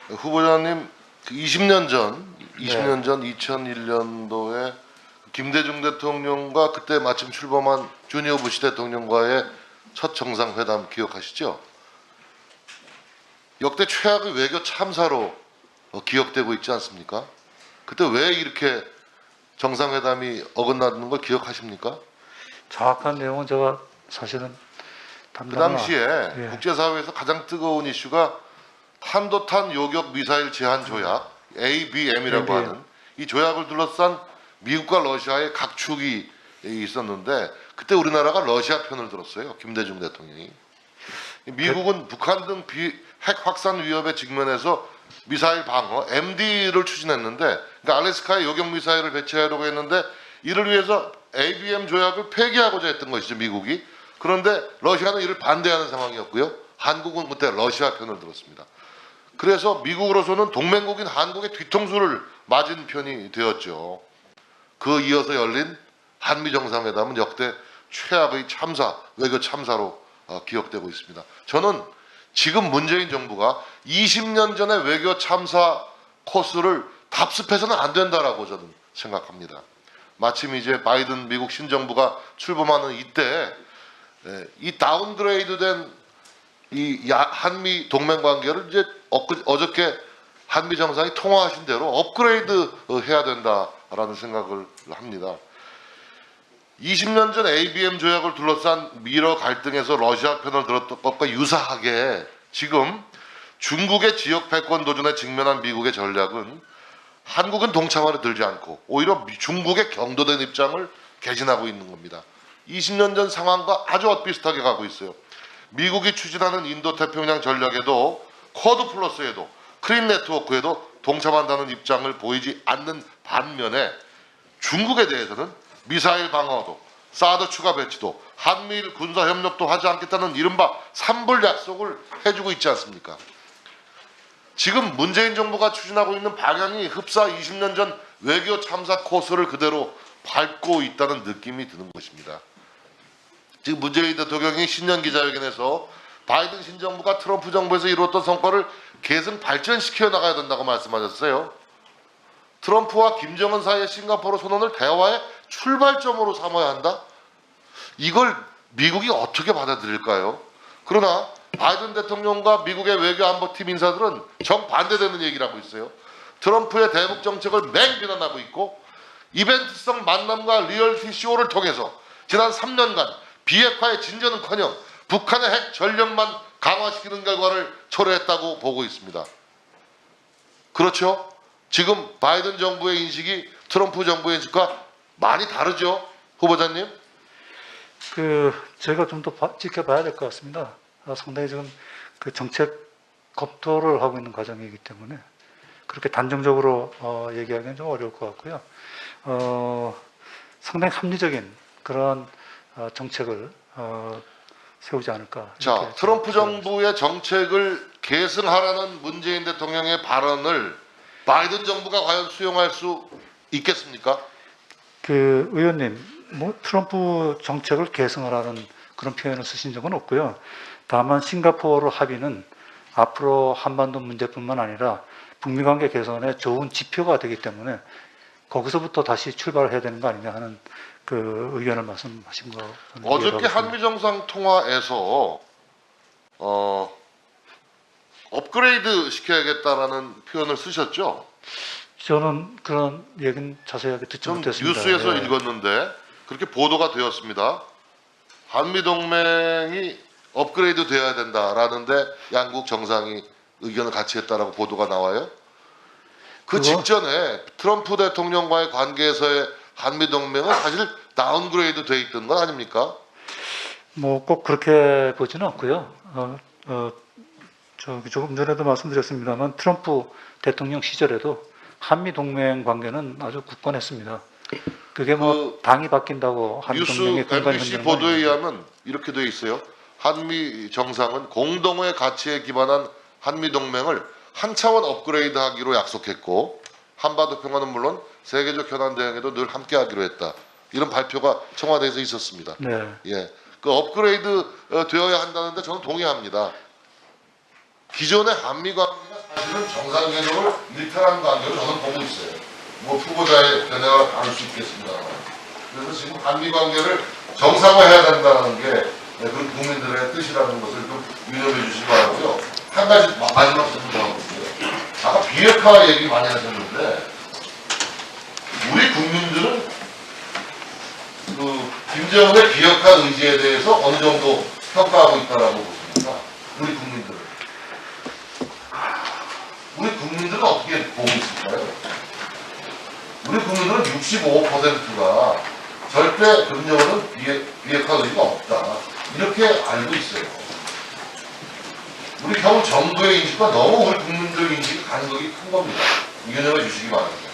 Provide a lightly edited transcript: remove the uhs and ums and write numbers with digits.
후보자님, 그 20년 전 네. 2001년도에 김대중 대통령과 그때 마침 출범한 주니어 부시 대통령과의 첫 정상회담 기억하시죠? 역대 최악의 외교 참사로 기억되고 있지 않습니까? 그때 왜 이렇게 정상회담이 어긋나는 걸 기억하십니까? 정확한 내용은 제가 사실은 그 담당 당시에 예. 국제사회에서 가장 뜨거운 이슈가 탄도탄 요격 미사일 제한 조약 ABM이라고 ABM. 하는 이 조약을 둘러싼 미국과 러시아의 각축이 있었는데 그때 우리나라가 러시아 편을 들었어요. 김대중 대통령이. 미국은 북한 등 핵 확산 위협에 직면해서 미사일 방어 MD를 추진했는데, 그러니까 알래스카에 요격 미사일을 배치하려고 했는데 이를 위해서 ABM 조약을 폐기하고자 했던 것이죠, 미국이. 그런데 러시아는 이를 반대하는 상황이었고요. 한국은 그때 러시아 편을 들었습니다. 그래서 미국으로서는 동맹국인 한국의 뒤통수를 맞은 편이 되었죠. 그 이어서 열린 한미 정상회담은 역대 최악의 참사, 외교 참사로 기억되고 있습니다. 저는 지금 문재인 정부가 20년 전의 외교 참사 코스를 답습해서는 안 된다라고 저는 생각합니다. 마침 이제 바이든 미국 신정부가 출범하는 이때 이 다운그레이드된 이 한미 동맹 관계를 이제 어저께 한미 정상이 통화하신 대로 업그레이드 해야 된다라는 생각을 합니다. 20년 전 ABM 조약을 둘러싼 미러 갈등에서 러시아 편을 들었던 것과 유사하게 지금 중국의 지역 패권 도전에 직면한 미국의 전략은 한국은 동참하려 들지 않고 오히려 중국의 경도된 입장을 개진하고 있는 겁니다. 20년 전 상황과 아주 엇비슷하게 가고 있어요. 미국이 추진하는 인도태평양 전략에도 쿼드 플러스에도 크린 네트워크에도 동참한다는 입장을 보이지 않는 반면에 중국에 대해서는 미사일 방어도 사드 추가 배치도 한미일 군사 협력도 하지 않겠다는 이른바 삼불 약속을 해주고 있지 않습니까? 지금 문재인 정부가 추진하고 있는 방향이 흡사 20년 전 외교 참사 코스를 그대로 밟고 있다는 느낌이 드는 것입니다. 지금 문재인 대통령이 신년 기자회견에서 바이든 신정부가 트럼프 정부에서 이루었던 성과를 계속 발전시켜 나가야 된다고 말씀하셨어요. 트럼프와 김정은 사이의 싱가포르 선언을 대화의 출발점으로 삼아야 한다? 이걸 미국이 어떻게 받아들일까요? 그러나 바이든 대통령과 미국의 외교안보팀 인사들은 정반대되는 얘기를 하고 있어요. 트럼프의 대북 정책을 맹 비난하고 있고 이벤트성 만남과 리얼티 쇼를 통해서 지난 3년간 비핵화의 진전은커녕 북한의 핵 전력만 강화시키는 결과를 초래했다고 보고 있습니다. 그렇죠? 지금 바이든 정부의 인식이 트럼프 정부의 인식과 많이 다르죠, 후보자님? 제가 좀 더 지켜봐야 될 것 같습니다. 상당히 지금 그 정책 검토를 하고 있는 과정이기 때문에 그렇게 단정적으로 얘기하기는 좀 어려울 것 같고요. 상당히 합리적인 그런 정책을 세우지 않을까. 자, 트럼프 정부의 정책을 계승하라는 문재인 대통령의 발언을 바이든 정부가 과연 수용할 수 있겠습니까? 의원님, 트럼프 정책을 계승하라는 그런 표현을 쓰신 적은 없고요. 다만 싱가포르 합의는 앞으로 한반도 문제뿐만 아니라 북미 관계 개선에 좋은 지표가 되기 때문에 거기서부터 다시 출발을 해야 되는 거 아니냐 하는 그 의견을 말씀하신 거. 어저께 한미 정상 통화에서 업그레이드 시켜야겠다라는 표현을 쓰셨죠? 저는 그런 얘기는 자세하게 듣지 좀 못했습니다. 뉴스에서 예. 읽었는데 그렇게 보도가 되었습니다. 한미 동맹이 업그레이드 돼야 된다라는데 양국 정상이 의견을 같이 했다라고 보도가 나와요. 그 직전에 트럼프 대통령과의 관계에서의 한미 동맹은 사실 다운그레이드 돼 있던 건 아닙니까? 꼭 그렇게 보지는 않고요. 조금 전에도 말씀드렸습니다만 트럼프 대통령 시절에도 한미 동맹 관계는 아주 굳건했습니다. 그게 당이 바뀐다고 한미 뉴스 동맹의 근간이 MBC 흔드는 보도에 건 아니죠. 의하면 이렇게 돼 있어요. 한미 정상은 공동의 가치에 기반한 한미 동맹을 한 차원 업그레이드하기로 약속했고 한반도 평화는 물론 세계적 현안 대응에도 늘 함께하기로 했다. 이런 발표가 청와대에서 있었습니다. 네. 예, 그 업그레이드 되어야 한다는데 저는 동의합니다. 기존의 한미 관계가 사실은 정상 궤도를 일탈한 관계로 저는 보고 있어요. 뭐 후보자의 견해가 다를 수 있겠습니다. 그래서 지금 한미 관계를 정상화해야 된다는 게 그 국민들의 뜻이라는 것을 좀 유념해 주시기 바라고요. 한 가지 마지막 질문 더 하고요. 아까 비핵화 얘기 많이 하셨는데 우리 국민들은 그 김정은의 비핵화 의지에 대해서 어느 정도 평가하고 있다라고 보십니까? 우리 국민들은. 우리 국민들은 어떻게 보고 있을까요? 우리 국민들은 65%가 절대 김정은은 비핵화 의지가 없다. 이렇게 알고 있어요. 우리 겨우 정부의 인식과 너무 우리 국민들 인식이 간극이 큰 겁니다. 이겨내 주시기 바랍니다.